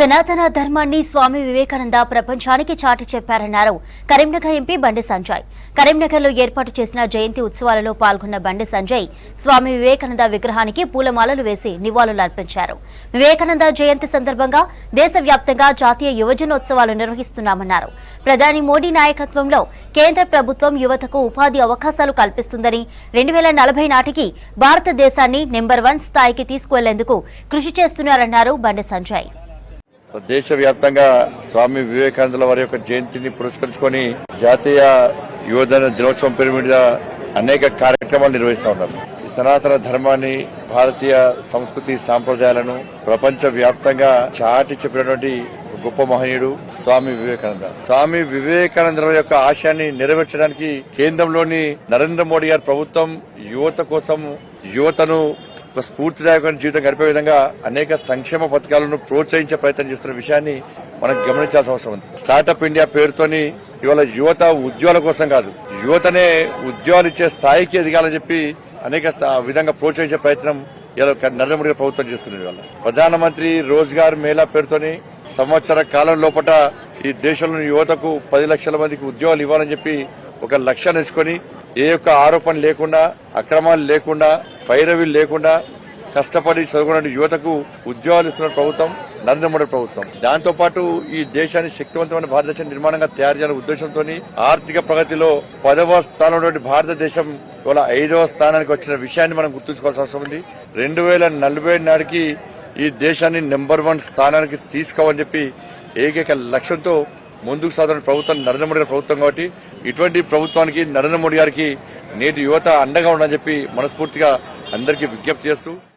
సనాతన ధర్మాన్ని స్వామి వివేకానంద ప్రపంచానికి చాటి చెప్పారన్నారు కరీంనగర్ ఎంపీ బండి సంజయ్. కరీంనగర్లో ఏర్పాటు చేసిన జయంతి ఉత్సవాలలో పాల్గొన్న బండి సంజయ్ స్వామి వివేకానంద విగ్రహానికి పూలమాలలు వేసి నివాళులు అర్పించారు. వివేకానంద జయంతి సందర్భంగా దేశవ్యాప్తంగా జాతీయ యువజనోత్సవాలు నిర్వహిస్తున్నామన్నారు. ప్రధాని మోడీ నాయకత్వంలో కేంద్ర ప్రభుత్వం యువతకు ఉపాధి అవకాశాలు కల్పిస్తుందని 2040 నాటికి భారతదేశాన్ని నెంబర్ 1 స్థాయికి తీసుకువెళ్లేందుకు కృషి చేస్తున్నారన్నారు బండి సంజయ్. దేశవ్యాప్తంగా స్వామి వివేకానంద వారి యొక్క జయంతిని పురస్కరించుకొని జాతీయ యువజన దినోత్సవం పేరు మీద అనేక కార్యక్రమాలు నిర్వహిస్తూ ఉన్నారు. సనాతన ధర్మాన్ని, భారతీయ సంస్కృతి సాంప్రదాయాలను ప్రపంచ వ్యాప్తంగా చాటి చెప్పినటువంటి గొప్ప మహనీయుడు స్వామి వివేకానంద. స్వామి వివేకానంద యొక్క ఆశయాన్ని నెరవేర్చడానికి కేంద్రంలోని నరేంద్ర మోడీ గారి ప్రభుత్వం యువత కోసం, యువతను ఒక స్ఫూర్తిదాయకమైన జీవితం గడిపే విధంగా అనేక సంక్షేమ పథకాలను ప్రోత్సహించే ప్రయత్నం చేస్తున్న విషయాన్ని మనం గమనించాల్సిన అవసరం ఉంది. స్టార్టప్ ఇండియా పేరుతోని ఇవాళ యువత ఉద్యోగాల కోసం కాదు, యువతనే ఉద్యోగాలు ఇచ్చే స్థాయికి ఎదగాలని చెప్పి అనేక విధంగా ప్రోత్సహించే ప్రయత్నం ఇలా నరేంద్ర మోడీ ప్రభుత్వం చేస్తున్నది. ఇవాళ ప్రధానమంత్రి రోజ్గార్ మేళా పేరుతోని సంవత్సర కాలం లోపల ఈ దేశంలోని యువతకు 10 లక్షల మందికి ఉద్యోగాలు ఇవ్వాలని చెప్పి ఒక లక్ష్యాన్ని ఎంచుకొని ఏ యొక్క ఆరోపణ లేకుండా, అక్రమాలు లేకుండా, పైరవీలు లేకుండా కష్టపడి చదువుకున్న యువతకు ఉద్యోగాలు ఇస్తున్న ప్రభుత్వం నరేంద్ర మోడీ ప్రభుత్వం. దాంతో పాటు ఈ దేశాన్ని శక్తివంతమైన భారతదేశం నిర్మాణంగా తయారు చేయాలనే ఉద్దేశంతో ఆర్థిక ప్రగతిలో 10వ స్థానంలో భారతదేశం ఇవాళ 5వ స్థానానికి వచ్చిన విషయాన్ని మనం గుర్తుంచుకోవాల్సిన అవసరం ఉంది. 2040 నాటికి ఈ దేశాన్ని నెంబర్ 1 స్థానానికి తీసుకోవాలని చెప్పి ఏకైక లక్ష్యంతో ముందుకు సాగుతున్న ప్రభుత్వం నరేంద్ర మోడీ గారి ప్రభుత్వం. కాబట్టి ఇటువంటి ప్రభుత్వానికి నరేంద్ర మోడీ గారికి నేటి యువత అండగా ఉండాలని చెప్పి మనస్ఫూర్తిగా అందరికీ విజ్ఞప్తి చేస్తూ